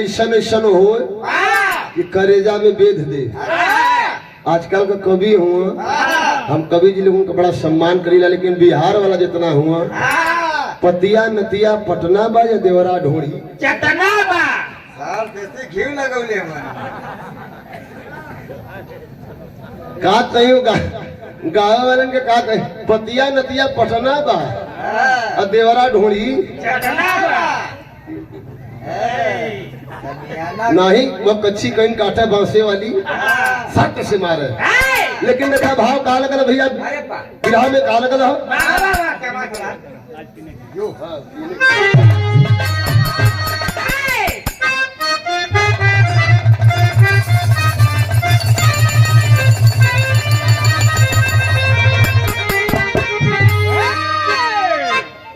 ऐसन ऐसन हो कि करेजा में बेध दे। आजकल का कवि हुआ, हम कवि जी लोगों का बड़ा सम्मान करीला, लेकिन बिहार वाला जितना हुआ पतिया नतिया पटना बा या देवरा ढोड़ी चटना बा साल जैसे घी लगौले का कहियो गाँव वालन के का कही पतिया नतिया पटना बा और देवरा ढोड़ी चटना बा नहीं वो कच्ची कहीं काटे बांसे वाली सट से मारे। लेकिन देखा भाव कहा लगल भैया बिरहा में कहा लगल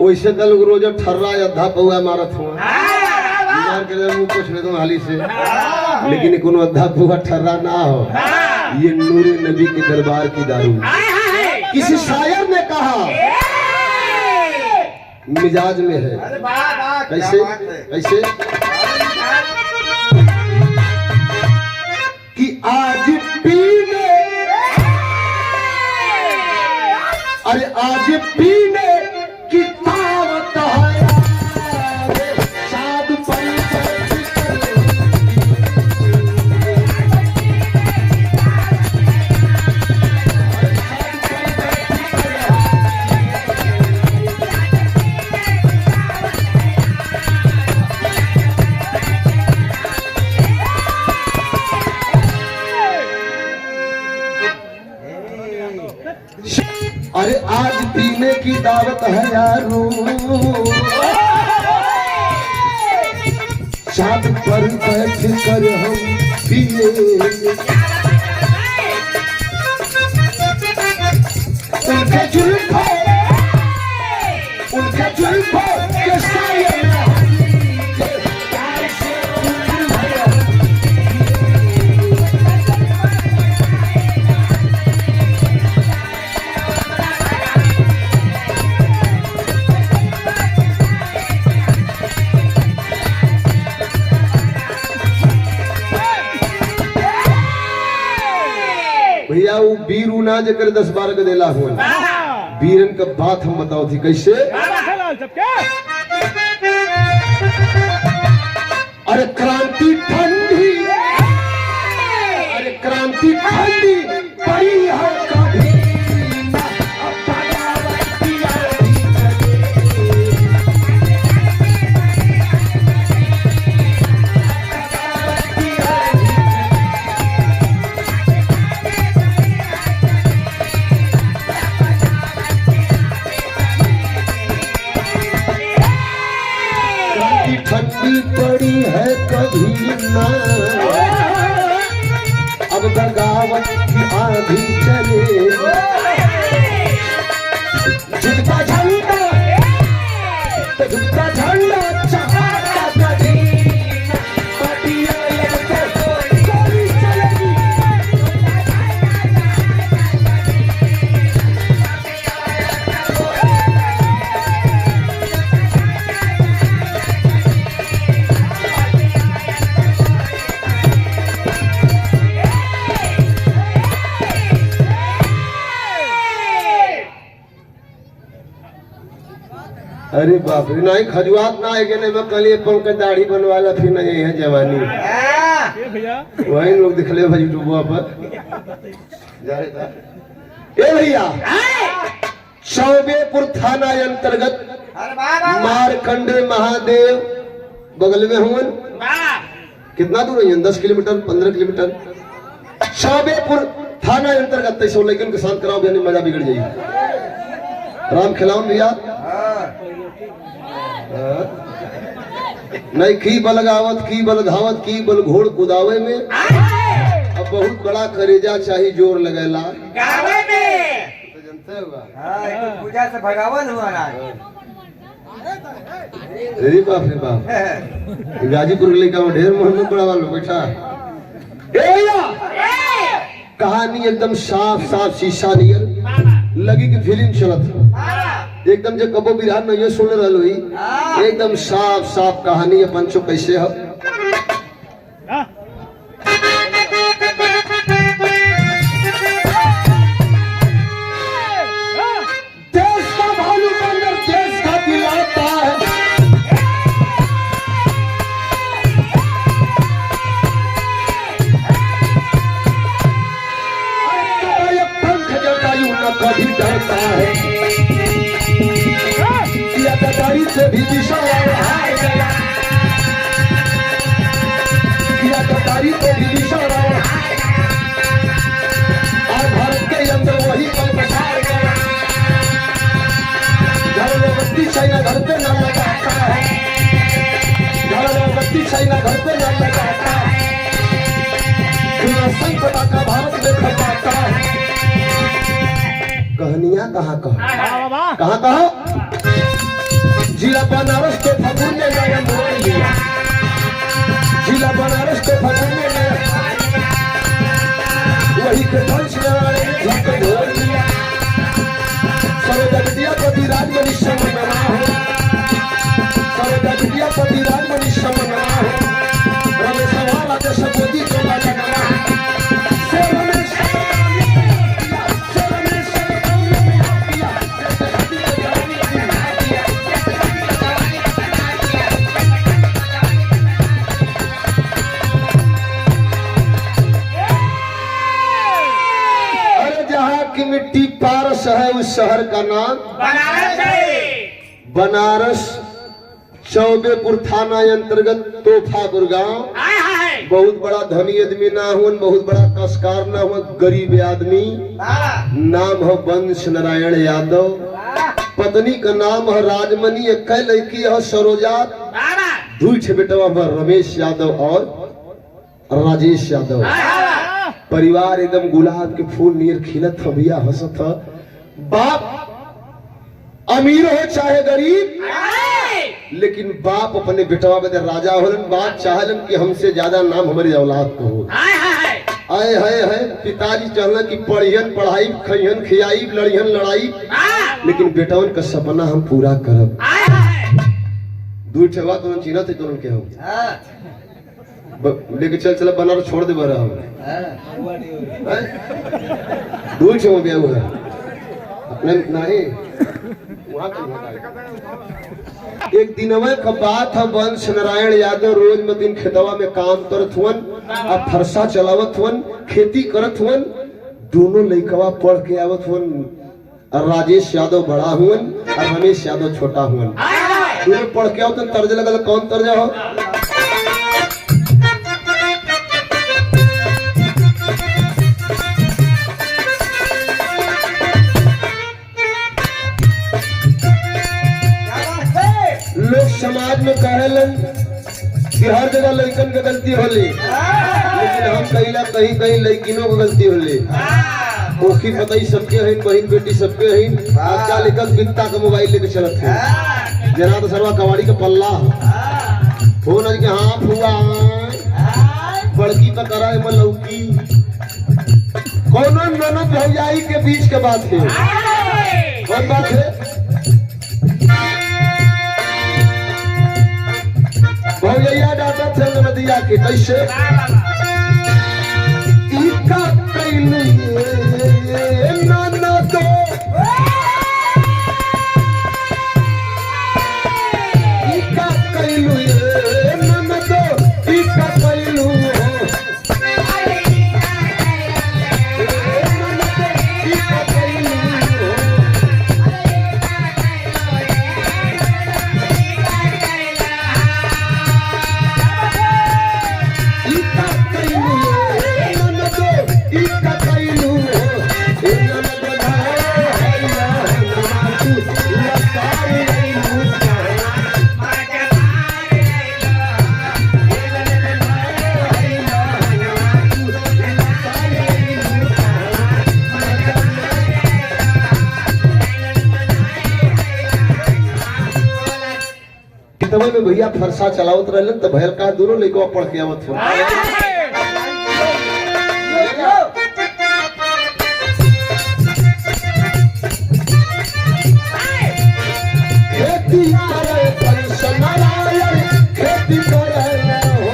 वैसे कल रोज ठर्रा अद्धा पौआ मारत हुआ कुछ नहीं तो हाली से, लेकिन कोनो अद्धा पौआ ठर्रा ना हो। ये नूरे नबी के दरबार की दारू। किसी शायर ने कहा मिजाज में है कैसे कैसे कि आज पीने अरे आज पीने की तावत है साधु अरे आज पीने की दावत है यारो साथ पर बैठ कर हम पिए उनके जुल्फों के साये भैया वो बीरू ना जकर 10-12 के देला हो बीरन का बात हम बताओ थी कैसे। अरे क्रांति ठंडी अरे क्रांति ठंडी पड़ी है कभी ठंडी पड़ी है कभी ना अब बगावत की आंधी चले झुकता झंडा तो झुकता झंडा चढ़ाता नदी पटिया लेके गोली चलेगी अरे बाप रे नहीं खजुआत ना है कि नहीं मैं कल ये पंकज दाढ़ी बनवाला फिर नहीं है जवानी वही लोग दिख ले भाई यूट्यूब पर ए भैया चौबेपुर थाना अंतर्गत मारकंडे महादेव बगल में हुए कितना दूर है 10 किलोमीटर 15 किलोमीटर चौबेपुर थाना अंतर्गत तैसो लेकिन के साथ कराओ मजा बिगड़ जाएगी राम खिलाओ भैया नहीं की बल गावत की बल धावत की बल घोड़ कुदावे में अब बहुत बड़ा करेजा चाहिए जोर लगेला गावे में तो जनते हुआ पूजा से भगावन हुआ अरे बाप रे बाप गाजीपुर लेका में ढेर मोहम्मद बड़ा वालों बैठा कहानी एकदम साफ साफ शीशा नियर लगी कि फिल्म चलत एकदम जब कबो बिरहा में ये सुन रहा एकदम साफ साफ कहानी है पंचो कैसे है। देश का भालू बंदर देश का दिलाता है। ये पंख जटायु न कभी डरता है। या गदारी से भी दिशा हार गया। या गदारी से भी दिशा और भारत के अंदर वही पल पछाड़ गया। बत्ती चाइना घर पे न लगाता है। बत्ती चाइना घर पे न लगाता है। संपदा का भारत में खपाता है। कहानियां कहाँ कहाँ जिला बनारस के फगुन ने नया मोड़ लिया। जिला बनारस के फगुन ने नया वही के वंश झटके ढोल लिया। सरोजा विद्यापति राजमणि समन्वय हो। सरोजा विद्यापति राजमणि समन्वय हो। रमेश वाला जैसे मोदी चोला लगना। की मिट्टी पारस है उस शहर का नाम बनारस है। बनारस चौबेपुर थाना अंतर्गत तोफापुर गांव। बहुत बड़ा धनी आदमी ना हुआ, बहुत बड़ा कस्कार ना हुआ, गरीब आदमी। नाम है वंश नारायण यादव। पत्नी का नाम है राजमणि। एक लड़की है सरोजा। दू बेटवा रमेश यादव और राजेश यादव। परिवार एकदम गुलाब के फूल नियर खिलत ह, भैया हंसत ह। बाप अमीर हो चाहे गरीब, लेकिन बाप अपने बेटवा के राजा होलन। बाप चाहलन कि हमसे ज्यादा नाम हमारी औलाद को हो। आए है पिताजी चाहलन कि पढ़ियन पढ़ाई, खइयन खियाई, लड़ियन लड़ाई, लेकिन बेटवन का सपना हम पूरा करब। दूर ठेवा तो चीना थे तुरंत के हो लेके चल बनारस छोड़ दे बरा दूर से गया हुआ है अपने नहीं वहां। एक दिन का बात है, वंश नारायण यादव रोज में दिन खेतवा में काम करत हुवन और फरसा चलावत हुवन, खेती करत हुवन। दोनों लड़कवा पढ़ के आवत हुवन। राजेश यादव बड़ा हुवन और रमेश यादव छोटा हुवन। दोनों पढ़ के आवत तर्ज लगल। कौन तर्ज हो? लोग समाज में कहलन कि हर जगह लड़कन के गलती होली, लेकिन हम कहीं कहीं लड़किनों को गलती होली। ओखी पतई सबके हैं, बहन बेटी सबके हैं। आजकल एक बित्ता का मोबाइल लेके चलत है। जना तो सरवा कवाड़ी का पल्ला फोन आज के हाँ फुआ बड़की तो करा है लौकी। कोनो ननद भौजाई के बीच के बात है। कौन बात है? भौजैया डाटा थे नदिया के कैसे इका कैले नाना तो इका कैलू नाना तो इका कैलू में भैया फरसा चलावत रहलन तो भैल का दोनों लइकवा पढ़ के आवत हो। खेती करे पंच नारायण खेती करे हो।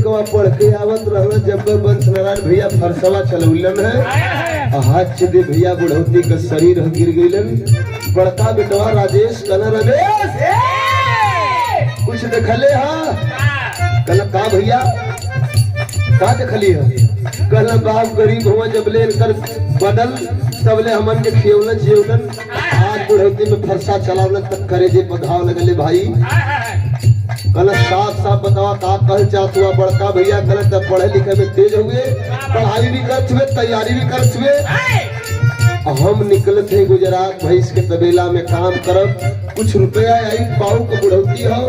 लइकवा पढ़ के आवत रहल जब बंस नारायण भैया फरसवा चलौलन है हाथ से दे भैया बुढ़ौती का शरीर गिर गईलन। बड़का बेटवा राजेश कहना रमेश कुछ देखले हा कहला का भैया का देखली है कहला बाप गरीब हुआ जब ले कर बदल तबले हमन के खियौलन जियौलन आज बुढ़ौती में फरसा चलावलन तक करे जे पघाव लगले भाई। कहला साफ साफ बतावा का कह चाहत हुआ बड़का भैया कहला तब पढ़े लिखे में तेज हुए पढ़ाई भी करत हुए तैयारी भी करत हुए हम निकलत है गुजरात भैंस के तबेला में काम करब कुछ रुपया आई पाऊ को बुढ़ौती हो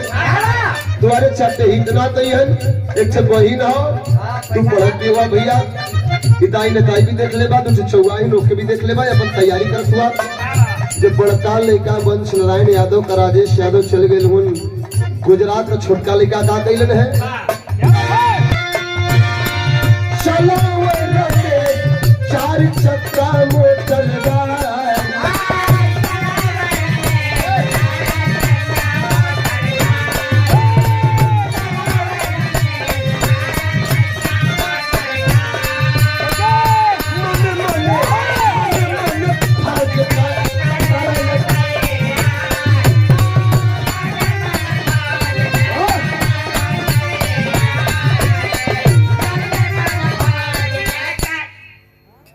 तुम्हारे चाहते इतना तैयार एक से बहिन हो तू पढ़त भी हुआ भैया हिताई नताई भी देख ले बा तुझे चौवाही रोक के भी देख ले बा अपन तैयारी करत हुआ। जब बड़का लड़का वंश नारायण यादव का राजेश यादव चल गए हुन गुजरात का छोटका लड़का का कैलन है चलो चार चक्का मोटर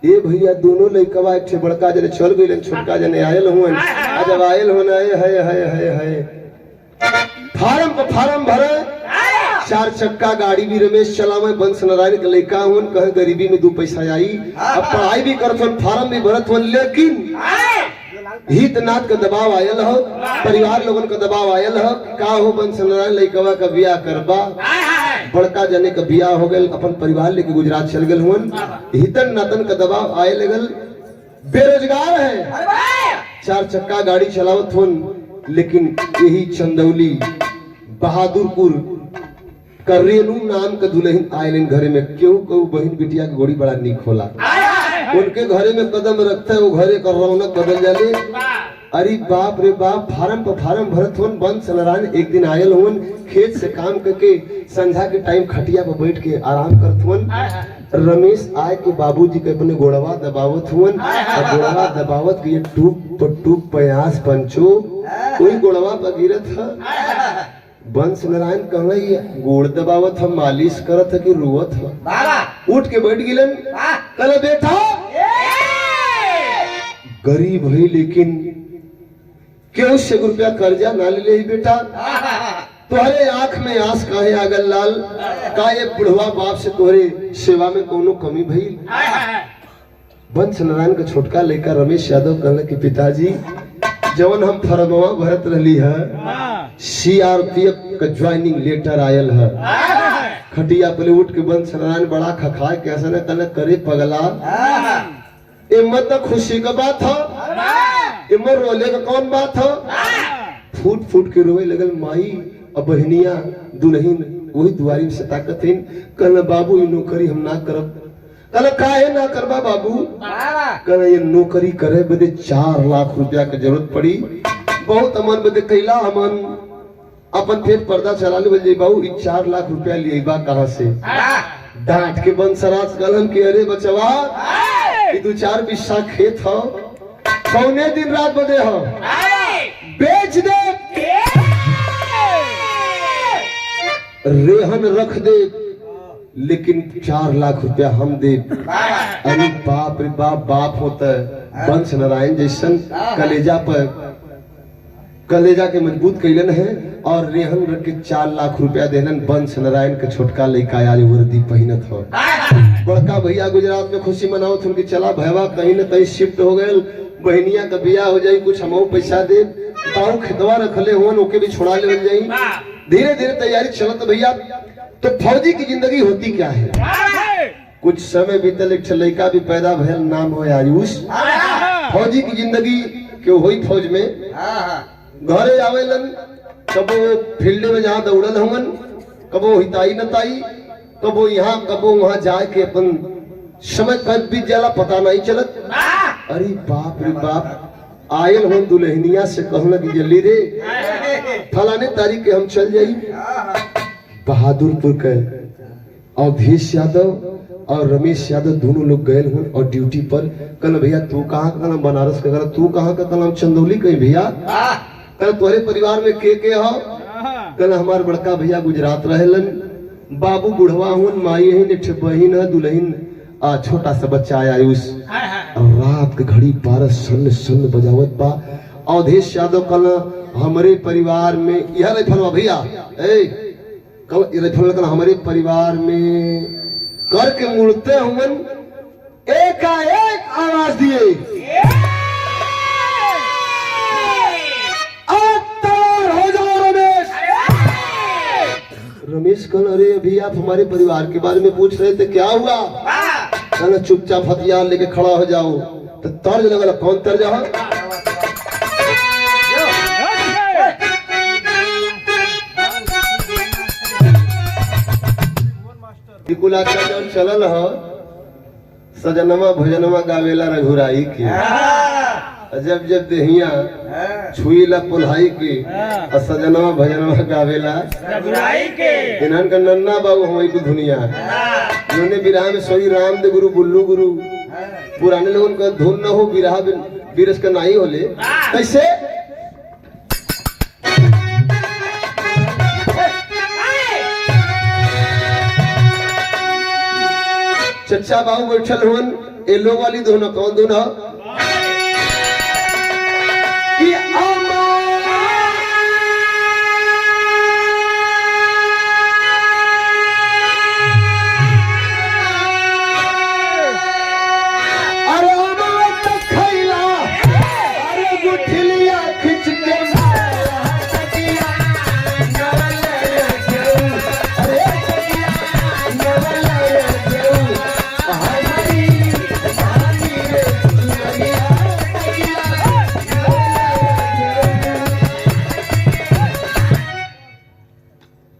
ये भैया दोनों लइकवा एक बड़का जने चल गए छोटका जने आयल हुन जब आयल होना है फार्म पर फार्म भरे चार चक्का गाड़ी भी रमेश चलावे बंस नारायण के लइका हुन कहे गरीबी में 2 पैसा आई अब पढ़ाई भी करत हुन फार्म भी भरत हुन लेकिन हित नाथ का दबाव आयल हो परिवार लोगन का दबाव आयल हो का हो बंस नारायण लइकवा का बियाह करबा बड़का जने का बियाह हो गए अपन परिवार लेके गुजरात चल गए हुन हितन नातन का दबाव आए लगल बेरोजगार है 4 चक्का गाड़ी चलावत हुन लेकिन यही चंदौली बहादुरपुर करेनू नाम का दुल्हन आयलन घरे में क्यों कहू बहन बिटिया की गोड़ी बड़ा निक होला उनके घरे में कदम रखते वो घरे का रौनक बदल जाले। अरे बाप रे बाप फार्म पर फार्म भरत हुन बंस नारायण एक दिन आयल हुन खेत से काम करके संध्या के टाइम खटिया पर बैठ के आराम करत हुन रमेश आए के बाबूजी के अपने गोड़वा दबावत हुन और गोड़वा दबावत के टूप प्यास पंचो कोई गोड़वा पर गिरत है बंस नारायण कहला ये गोड़ दबावत हम मालिश करत है कि रुवत है उठ के बैठ गिलन कहला बेटा गरीब है लेकिन क्यों से रुपया कर्जा ना ले ही बेटा तुम्हारे आंख में आंस काहे आगल लाल का ये बुढ़वा बाप से तुम्हारे सेवा में कोनो कमी भई। बंस नारायण का छोटका लड़का रमेश यादव कहला कि पिताजी जवन हम फरमवा भरत रही है सीआरपीएफ का ज्वाइनिंग लेटर आयल है खटिया पे उठ के बंस नारायण बड़ा खखाए कैसा न कहना करे पगला इम्मत खुशी का बात हो इमर रोले का कौन बात हो फूट फूट के रोए लगल माई अब बहनिया दुल्हन वही दुआरी से ताकत है कहना बाबू ये नौकरी हम ना करब कहना काहे ना करबा बाबू कहना ये नौकरी करे बदे 4 लाख रुपया की जरूरत पड़ी बहुत अमन बदे कैला अमन अपन पेट पर्दा चला ले बोल बाबू 4 लाख रुपया लिए बा कहां से डांट के बंसराज गलन के अरे बचवा ये 2-4 बिस्सा खेत हो कौने दिन रात बदे हो बेच दे रेहन रख दे लेकिन 4 लाख रुपया हम दे। अरे बाप रे बाप बाप होता है बंस नारायण जैसन कलेजा के मजबूत कैलन है और रेहन रख के 4 लाख रुपया देलन बंस नारायण के छोटका लड़का आज वर्दी पहनत हो बड़का भैया गुजरात में खुशी मनावत उनकी चला भैया कहीं न कहीं शिफ्ट हो गए बहनिया का बियाह हो जाये कुछ हम पैसा दे ताऊ खेतवा रखले हो ओके भी छोड़ा ले जाये धीरे धीरे तैयारी चलत भैया। तो फौजी की जिंदगी होती क्या है कुछ समय बीतल एक लड़का भी पैदा भयल नाम हो आयुष फौजी की जिंदगी क्यों हुई फौज में घरे आवेलन कबो फील्ड में जहाँ दौड़ल हुन कबो हिताई नताई कबो यहाँ कबो वहाँ जाए के अपन समय कब बीत जाला पता नहीं चलत। अरे बाप रे बाप आयल हो दुल्हनिया से कहना कि जल्दी रे फलाने तारीख के हम चल जाई बहादुरपुर के अवधेश यादव और रमेश यादव दोनों लोग गए हैं और ड्यूटी पर। कल भैया तू कहाँ का नाम बनारस का, तू कहाँ का नाम चंदौली कहीं भैया। कल तुम्हारे परिवार में के हो। कल हमारे बड़का भैया गुजरात रहेलन, बाबू बुढ़वा हुन, माई है, एक बहिन है, दुल्हन आ छोटा सा बच्चा आयुष। रात के घड़ी 12 सन बजावत बा। अवधेश यादव कल हमारे परिवार में यह राइफल भैया कल राइफल कल हमारे परिवार में करके मुड़ते हुन एकाएक आवाज दिए, हो जाओ रमेश। रमेश कल अरे अभी आप हमारे परिवार के बारे में पूछ रहे थे, क्या हुआ। कल चुपचाप हथियार लेके खड़ा हो जाओ। तो तर्ज लगा, कौन तर्ज है। जब चलल हो सजनमा भजनमा गावेला रघुराई के, जब जब देहिया छुईला पुल्हाई के और सजनमा भजनमा गावेला रघुराई के। इन्हन का नन्ना बाबू हमारी को दुनिया उन्होंने विराह में सोई राम दे गुरु बुल्लू गुरु। पुराने लोगों का धुन न हो विराह बीरस का नहीं होले कैसे। चच्चा बाबू बैठल हुन, ए लोग वाली धुन कौन धुन हो कि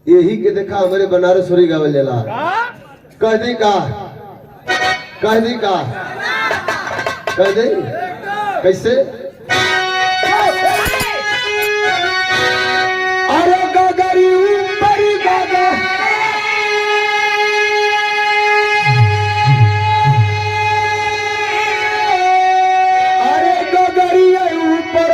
यही के देखा हमारे बनारस होरी गावल जला। कह दी का कह दे कैसे। अरे गगरी ऊपर गागा अरे गगरी ऊपर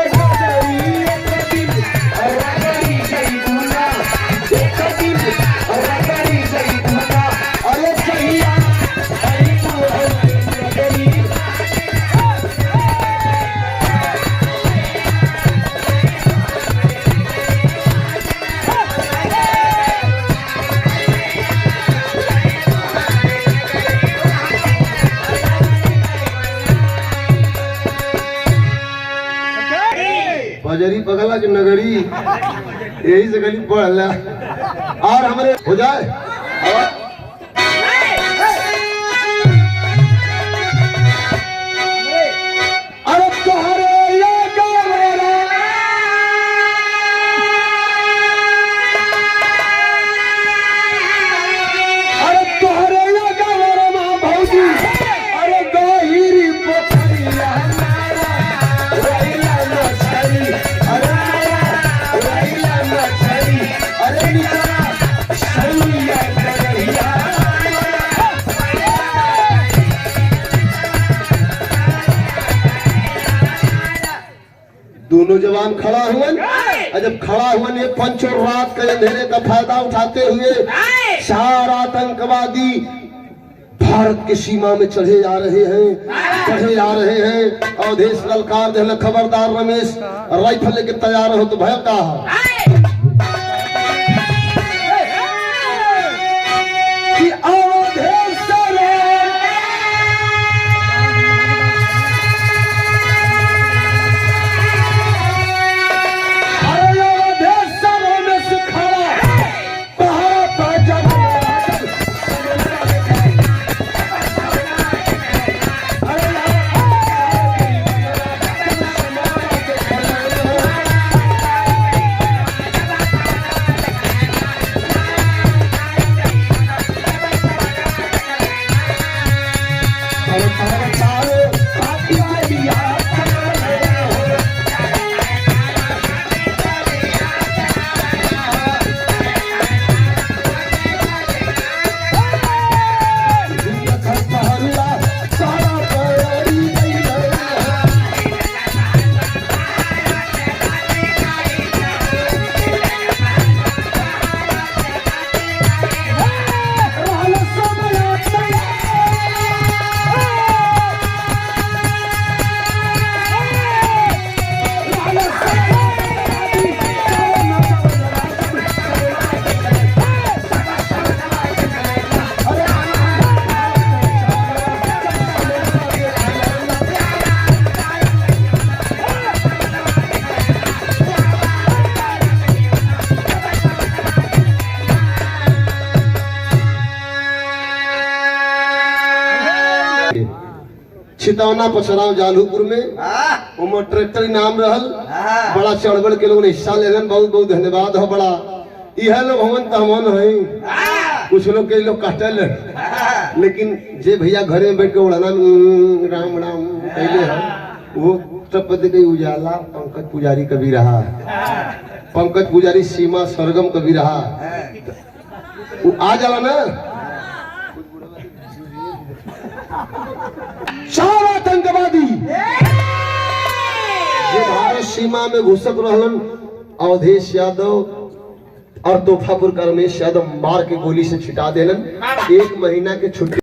बजरी पगला की नगरी यही से गली पढ़ और हमारे हो जाए। अरे तोहरे भौजी अरे गहिरी पोखरिया दोनों जवान खड़ा हुए और जब खड़ा हुए ये पंचों रात के अंधेरे का फायदा उठाते हुए चार आतंकवादी भारत की सीमा में चढ़े आ रहे हैं। अवधेश ललकार दे खबरदार रमेश राइफल लेके तैयार हो तो भय का कि अवधेश छितौना पछराव जालूपुर में हाँ उमर ट्रैक्टर इनाम रहल हाँ बड़ा चढ़बड़ के लोग ने हिस्सा लेलन बहुत बहुत धन्यवाद हो बड़ा यह लोग हमन तमन है कुछ लोग के लोग काटल लेकिन जे भैया घरे में बैठ के उड़ाना राम राम कहले है वो उत्तर के उजाला पंकज पुजारी कभी रहा पंकज पुजारी सीमा सरगम कभी रहा वो आ जाला ना चार आतंकवादी जो भारत सीमा में घुसक रहलन अवधेश यादव और तोहफापुर का रमेश यादव मार के गोली से छिटा देलन 1 महीना के छुट्टी